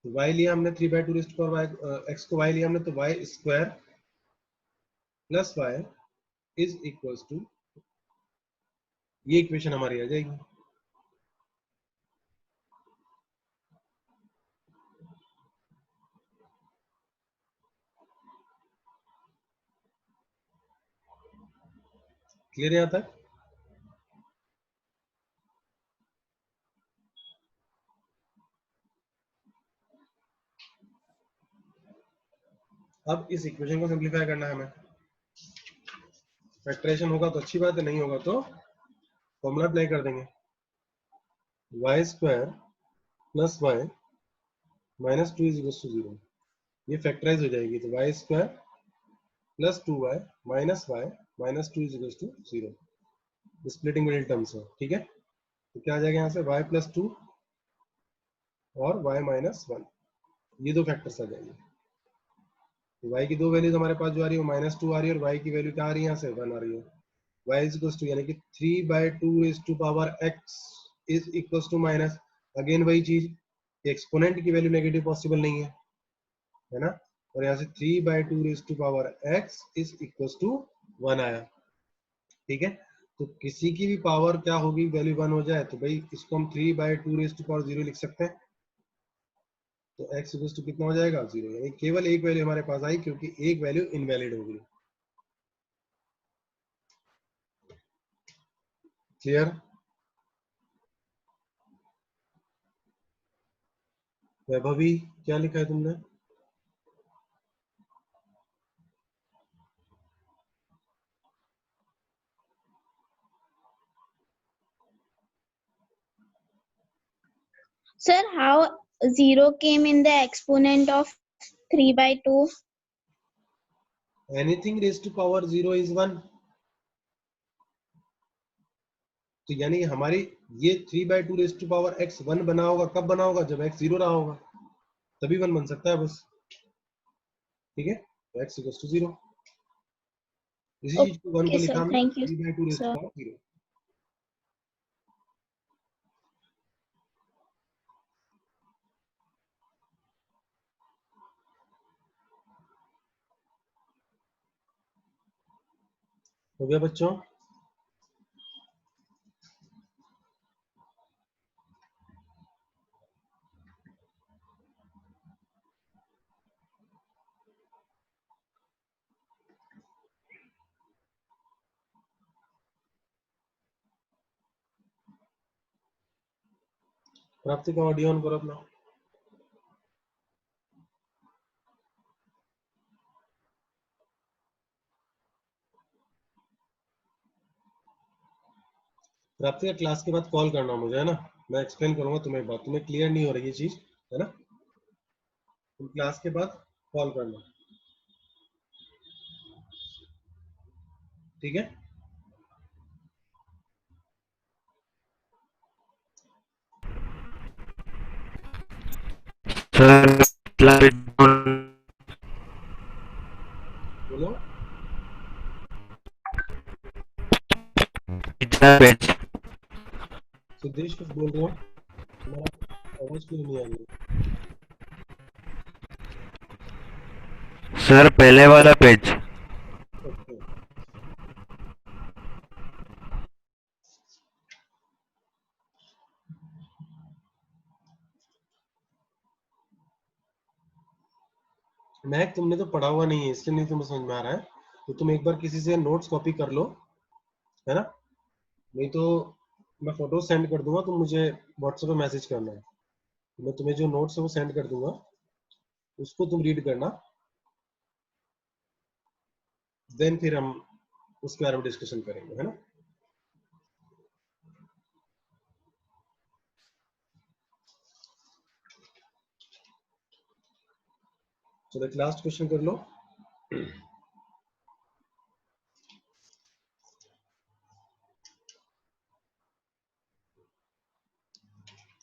Speaker 1: तो y लिया हमने 3/2 रेज़ टू पावर x को y लिया हमने, तो y square plus y is equals to, ये इक्वेशन हमारी आ जाएगी। क्लियर है यहां तक? अब इस इक्वेशन को सिंप्लीफाई करना है हमें। फैक्टराइजेशन होगा तो अच्छी बात है, नहीं होगा तो फॉर्मूला अप्लाई कर देंगे। Y square plus y minus 2 is equal to 0। ये फैक्टराइज हो जाएगी तो Y square plus 2y minus y minus 2 is equal to 0। Splitting middle terms है, ठीक है। तो क्या आ जाएगा यहाँ से, y प्लस 2 और y माइनस 1, ये दो फैक्टर्स आ जाएंगे। तो y की दो वैल्यूज हमारे पास जो आ रही है वो -2 आ रही है और y की वैल्यू क्या आ रही है, यहाँ से 1 आ रही है। y इज इक्वल टू यानी कि 3/2 raise to power x is equal to minus, again वही चीज, एक्सपोनेंट की वैल्यू नेगेटिव पॉसिबल नहीं है ना। और यहाँ से 3/2 raise to power x is equal to 1 आया, ठीक है। तो किसी की भी पावर क्या होगी, वैल्यू 1 हो जाए तो भाई इसको हम 3/2 रेज़ टू पावर 0 लिख सकते हैं। तो x इक्वल टू कितना हो जाएगा, 0, यानी केवल एक वैल्यू हमारे पास आई क्योंकि एक वैल्यू इनवैलिड हो गई। क्लियर? वैभवी क्या लिखा है तुमने?
Speaker 5: Sir, how 0 came in the exponent of 3/2?
Speaker 1: Anything raise to power 0 is 1। तो यानी हमारी ये 3/2 रेज़ टू पावर x 1 बना होगा, कब बना होगा, जब x 0 रहा होगा, तभी 1 बन सकता है बस, ठीक है। तो x इक्वल टू 0, इसी चीज को 1 को
Speaker 5: Okay,
Speaker 1: लिखा
Speaker 5: sir.
Speaker 1: हमने
Speaker 5: Thank you,
Speaker 1: 3/2 rays to
Speaker 5: sir.
Speaker 1: Power 0। हो गया बच्चों? प्राप्ति का ऑडियो ऑन करो अपना। प्राप्ति का क्लास के बाद कॉल करना मुझे, है ना, मैं एक्सप्लेन करूंगा तुम्हें बात, तुम्हें क्लियर नहीं हो रही ये चीज, है ना, तुम क्लास के बाद कॉल करना, ठीक है।
Speaker 6: Sir, slide on
Speaker 1: बोलो।
Speaker 6: pizza page.
Speaker 1: सिद्धेश कुछ बोल रहे हो, तुम्हारा आवाज क्यों नहीं आ रही?
Speaker 6: सर पहले वाला पेज।
Speaker 1: ओके, मैथ तुमने तो पढ़ा हुआ नहीं है इसलिए नहीं तुम्हें समझ में आ रहा है, तो तुम एक बार किसी से नोट्स कॉपी कर लो, है ना, नहीं तो मैं फोटो सेंड कर दूंगा, तुम मुझे व्हाट्सएप पे मैसेज करना है, मैं तुम्हें जो नोट्स है वो सेंड कर दूंगा, उसको तुम रीड करना, देन फिर हम उसके बारे में डिस्कशन करेंगे, है ना। चलो एक लास्ट क्वेश्चन कर लो।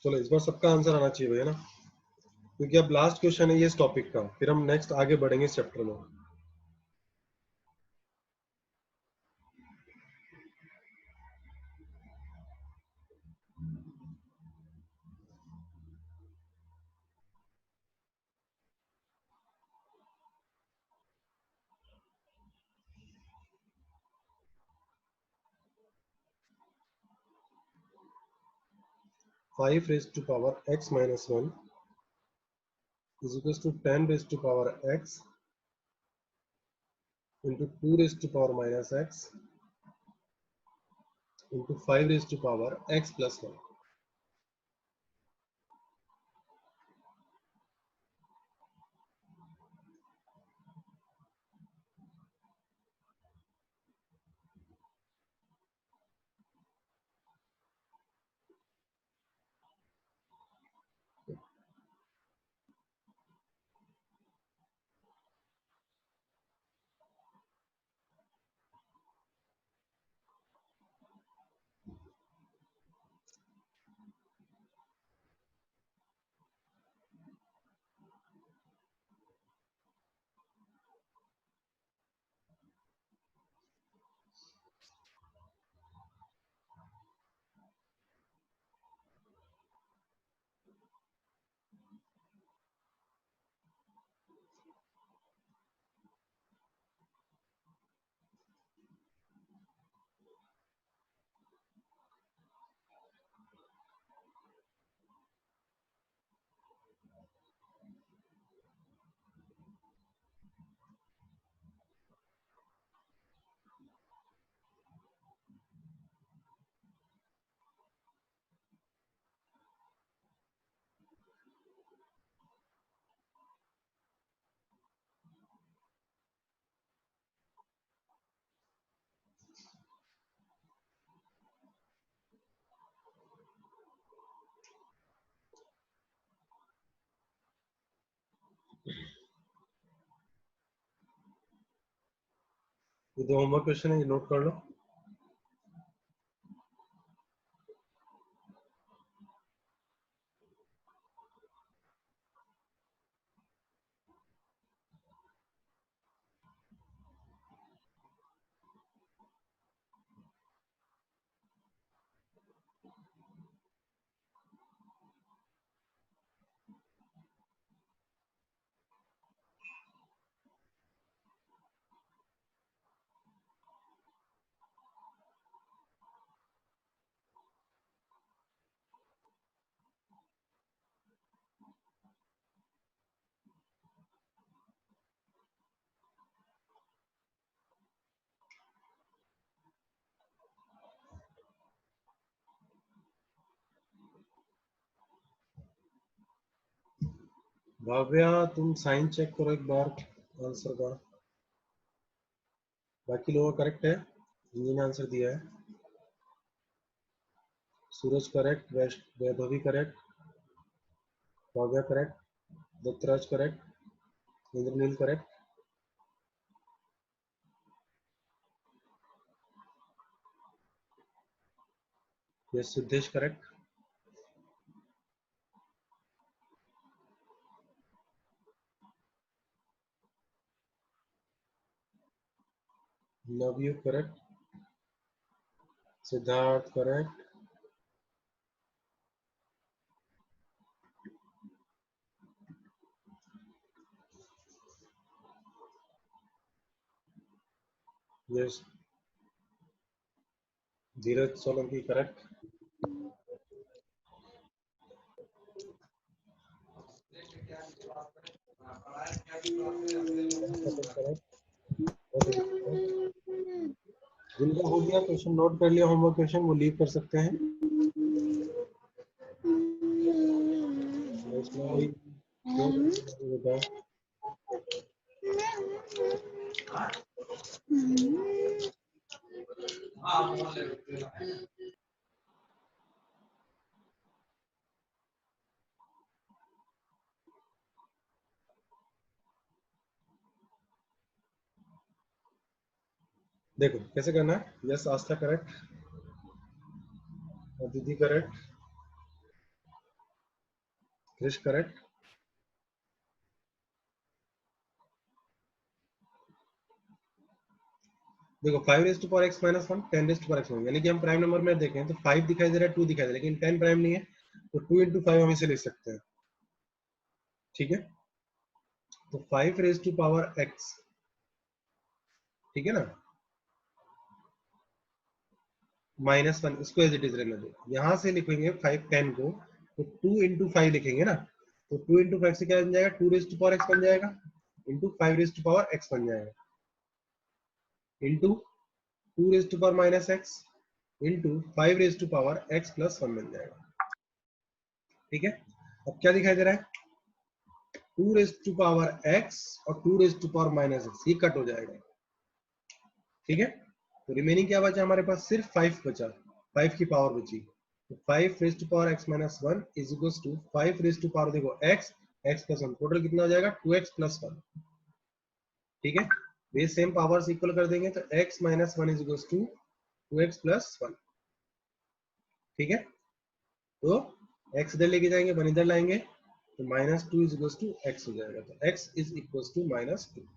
Speaker 1: चलो इस बार सबका आंसर आना चाहिए भैया ना, क्योंकि अब लास्ट क्वेश्चन है ये इस टॉपिक का, फिर हम नेक्स्ट आगे बढ़ेंगे इस चैप्टर में। 5 raised to power x minus 1 is equals to 10 raised to power x into 2 raised to power minus x into 5 raised to power x plus 1. ये दो होमवर्क क्वेश्चन है, ये नोट कर लो। भाव्या तुम साइन चेक करो एक बार आंसर का, बाकी लोगों का करेक्ट है, जिन्होंने आंसर दिया है। Suraj correct, Vaibhavi correct, Bhavya correct, Dattaraj correct, Indraneel correct, yes Siddhesh correct, Navyug correct, Siddharth correct, yes Dheeraj Solanki correct, जिनका हो गया क्वेश्चन नोट कर लिया होमवर्क क्वेश्चन, वो लीव कर सकते हैं। इसमें वही बताओ। देखो कैसे करना है। यस आस्था करेक्ट, दीदी करेक्ट, क्रिश करेक्ट, देखो 5 raise to power x minus 1 10 raise to power x minus, यानी कि हम प्राइम नंबर में देखें तो 5 दिखाई दे रहा है, 2 दिखाई दे रहा है, लेकिन 10 प्राइम नहीं है, तो 2 इंटू 5 हम इसे लिख सकते हैं। ठीक है, तो 5 रेज़ टू पावर x, ठीक है ना, -1 इसको एज इट इज रहने दो। यहाँ से लिखेंगे 5 10 को, तो 2 into 5 लिखेंगे ना, तो 2 into 5 से क्या बन जाएगा, 2 raised to power x बन जाएगा, into 5 raised to power x बन जाएगा, into 2 raised to power minus x into 5 raised to power x plus 1 बन जाएगा। ठीक है, अब क्या दिखाई दे रहा है, 2 raised to power x और 2 raised to power minus x, ये कट हो जाएगा। ठीक है, तो रिमेनिंग क्या बचा हमारे पास, सिर्फ 5 बचा, 5 की पावर बची, तो 5 raised to power x minus 1 is equals to 5 raised to power देखो x plus 1, टोटल कितना हो जाएगा 2x plus 1। ठीक है, ये सेम पावर्स इक्वल कर देंगे तो x minus 1 is equals to 2x plus 1। ठीक है, तो x इधर लेके जाएंगे, 1 इधर लाएंगे, तो -2 is equals to x हो जाएगा, तो x is equals to -2।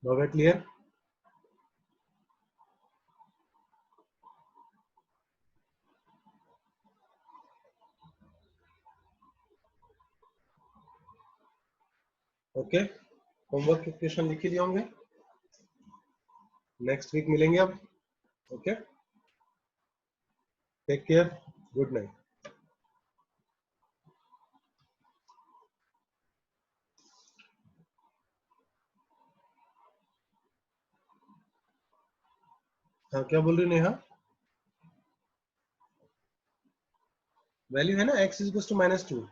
Speaker 1: Now we're clear? Okay, homework के क्वेश्चन लिख लिए होंगे, नेक्स्ट वीक मिलेंगे अब। Okay, take care, good night. हाँ, क्या बोल रही नेहा, वैल्यू है ना x is equals to -2,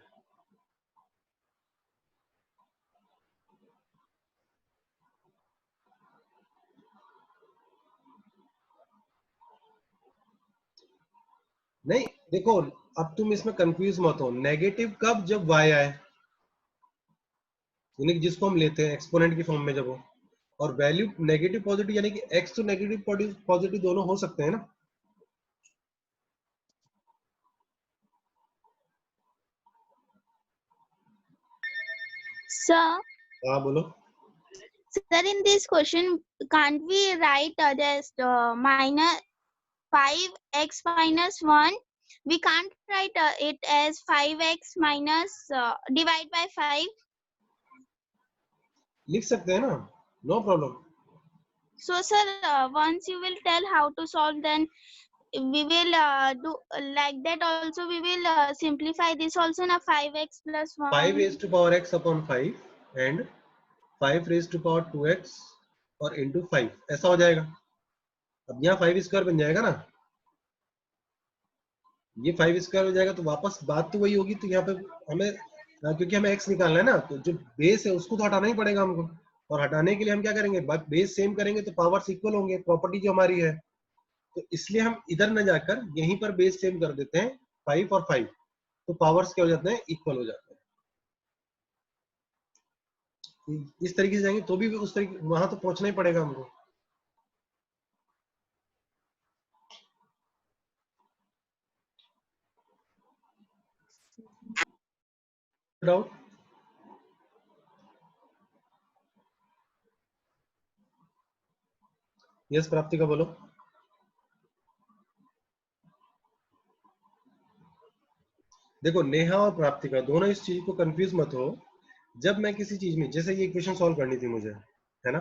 Speaker 1: नहीं देखो, अब तुम इसमें कंफ्यूज मत हो, नेगेटिव कब, जब y आए, यानी जिसको हम लेते हैं एक्सपोनेंट की फॉर्म में जब हो, और वैल्यू नेगेटिव पॉजिटिव, यानी कि x तो नेगेटिव पॉजिटिव दोनों हो सकते हैं ना।
Speaker 5: Sir,
Speaker 1: हाँ बोलो।
Speaker 5: sir, in this question, can't we write just minus 5x minus 1? We can't write it as 5x minus divide by 5.
Speaker 1: लिख सकते हैं ना, no problem.
Speaker 5: So, sir, once you will tell how to solve, then we will do like that. Also, we will simplify this also na 5x plus 1.
Speaker 1: 5 raised to power x upon 5 and 5 raised to power 2x और into 5 ऐसा हो जाएगा। अब यहाँ 5 square बन जाएगा ना, ये 5 स्क्वायर हो जाएगा, तो वापस बात तो वही होगी, तो यहाँ पे हमें क्योंकि हमें x निकालना है ना, तो जो बेस है उसको तो हटाना ही पड़ेगा हमको, और हटाने के लिए हम क्या करेंगे, बेस सेम करेंगे तो पावर्स इक्वल होंगे, प्रॉपर्टी जो हमारी है, तो इसलिए हम इधर न जाकर यहीं पर बेस सेम कर देते हैं 5 और 5, तो पावर्स क्या हो जाते हैं, इक्वल हो जाते हैं। इस तरीके से जाएंगे तो भी उस तरीके वहां तो पहुंचना ही पड़ेगा हमको। डाउट? यस प्राप्ति का बोलो। देखो नेहा और प्राप्ति का दोनों इस चीज को कंफ्यूज मत हो, जब मैं किसी चीज में, जैसे ये इक्वेशन सॉल्व करनी थी मुझे, है ना,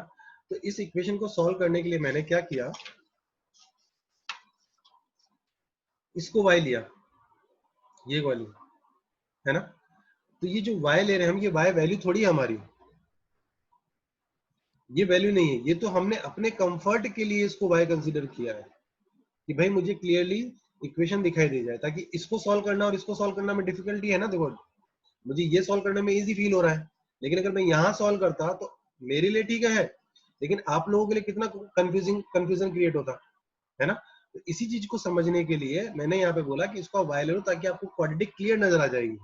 Speaker 1: तो इस इक्वेशन को सॉल्व करने के लिए मैंने क्या किया, इसको y लिया, ये वैल्यू है ना, तो ये जो y ले रहे हैं हम, ये y वैल्यू थोड़ी है हमारी, ये वैल्यू नहीं है, ये तो हमने अपने कंफर्ट के लिए इसको y कंसीडर किया है कि भाई मुझे क्लियरली इक्वेशन दिखाई दे जाए, ताकि इसको सॉल्व करना और इसको सॉल्व करना में डिफिकल्टी है ना। देखो मुझे ये सॉल्व करने में इजी फील हो रहा है, लेकिन अगर मैं यहाँ सॉल्व करता तो मेरे लिए ठीक है, लेकिन आप लोगों के लिए कितना कंफ्यूजन क्रिएट होता है ना। तो इसी चीज को समझने के लिए मैंने यहाँ पे बोला कि इसको y ले लो, ताकि आपको क्वाड्रेटिक क्लियर नजर आ जाएगी।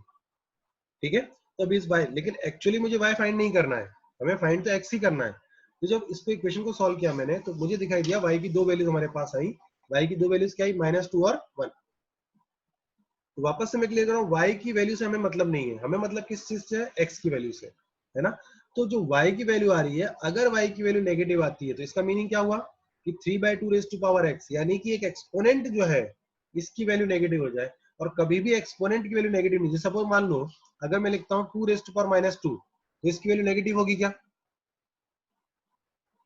Speaker 1: ठीक है, तो अभी इस y, लेकिन एक्चुअली मुझे y फाइंड नहीं करना है, हमें फाइंड तो x ही करना है। तो जब इसको इक्वेशन को सॉल्व किया मैंने, तो मुझे दिखाई दिया y की दो वैल्यूज हमारे पास आई, y की दो वैल्यूज क्या आई, -2 और 1। तो वापस से मैं क्लियर कर रहा हूँ, y की वैल्यू से हमें मतलब नहीं है, हमें मतलब किस चीज से है, x की वैल्यू से, है ना। तो जो y की वैल्यू आ रही है, अगर y की वैल्यू नेगेटिव आती है, तो इसका मीनिंग क्या हुआ कि 3/2 raised to power x, यानी कि एक एक्सपोनेंट जो है इसकी वैल्यू नेगेटिव हो जाए। और कभी भी एक्सपोनेंट की वैल्यू नेगेटिव नहीं, सपोज मान लो अगर मैं लिखता हूँ 2 raised to power -2, तो इसकी वैल्यू नेगेटिव होगी क्या,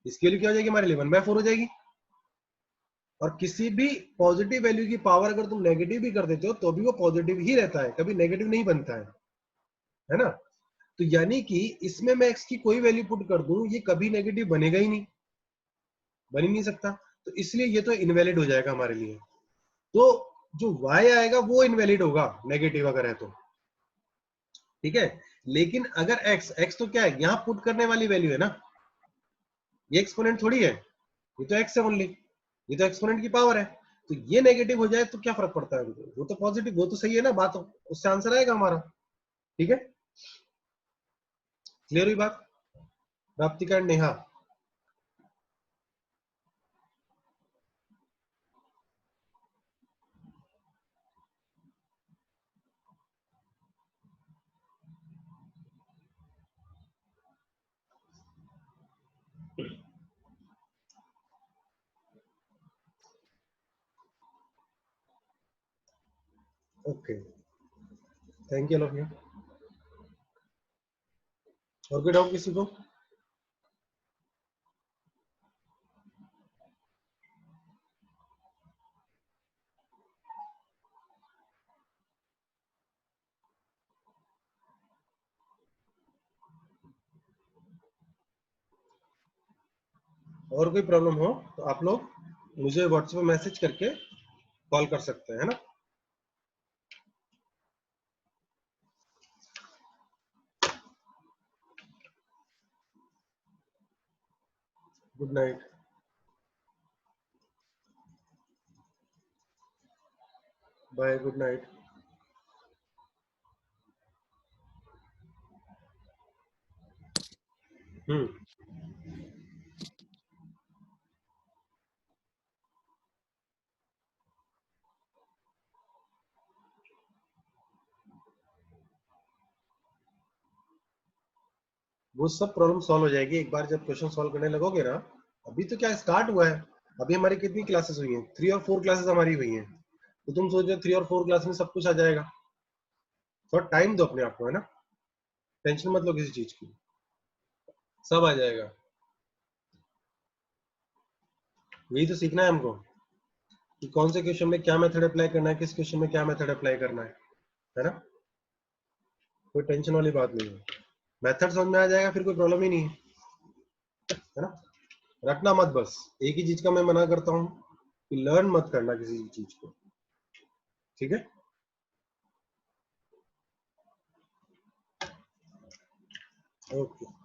Speaker 1: इसकी वैल्यू क्या हो जाएगी हमारे लिए 1/4 हो जाएगी। और किसी भी पॉजिटिव वैल्यू की पावर अगर तुम नेगेटिव भी कर देते हो तो भी वो पॉजिटिव ही रहता है, कभी नेगेटिव नहीं बनता है ना। तो यानी कि इसमें मैं x की कोई वैल्यू पुट कर दूं ये कभी नेगेटिव बनेगा ही नहीं, बन ही नहीं सकता। तो इसलिए ये तो इनवैलिड हो जाएगा हमारे लिए। तो जो y आएगा वो इनवैलिड होगा नेगेटिव अगर है तो, ठीक है। लेकिन अगर x तो क्या है, यहां पुट करने वाली वैल्यू है ना, ये एक्सपोनेंट थोड़ी है, ये तो x है ओनली, ये तो एक्सपोनेंट की पावर है। तो ये नेगेटिव हो जाए तो क्या फर्क पड़ता है, वो तो पॉजिटिव, वो तो सही है ना बात, उससे आंसर आएगा हमारा, ठीक है। क्लियर हुई बात Praptika and Neha? Okay, thank you all of you. और कोई डाउट किसी को? और कोई प्रॉब्लम हो तो आप लोग मुझे व्हाट्सएप पे मैसेज करके कॉल कर सकते हैं, है ना। Good night, bye, good night. वो सब प्रॉब्लम सॉल्व हो जाएगी एक बार जब क्वेश्चन सॉल्व करने लगोगे ना। अभी तो क्या स्टार्ट हुआ है, अभी हमारी कितनी क्लासेस हुई हैं, 3 और 4 क्लासेस हमारी हुई हैं। तो तुम सोचो 3 और 4 क्लास में सब कुछ आ जाएगा, थोड़ा टाइम दो अपने आप को, है ना। टेंशन मत लो किसी चीज की, सब आ जाएगा। यही तो सीखना है हमको कि कौन से क्वेश्चन में क्या मेथड अप्लाई करना है, किस क्वेश्चन में क्या मेथड अप्लाई करना है ना। कोई टेंशन वाली बात नहीं है, मेथड समझ में आ जाएगा फिर कोई प्रॉब्लम ही नहीं है ना। रटना मत, बस एक ही चीज का मैं मना करता हूँ कि लर्न मत करना किसी चीज को, ठीक है। ओके।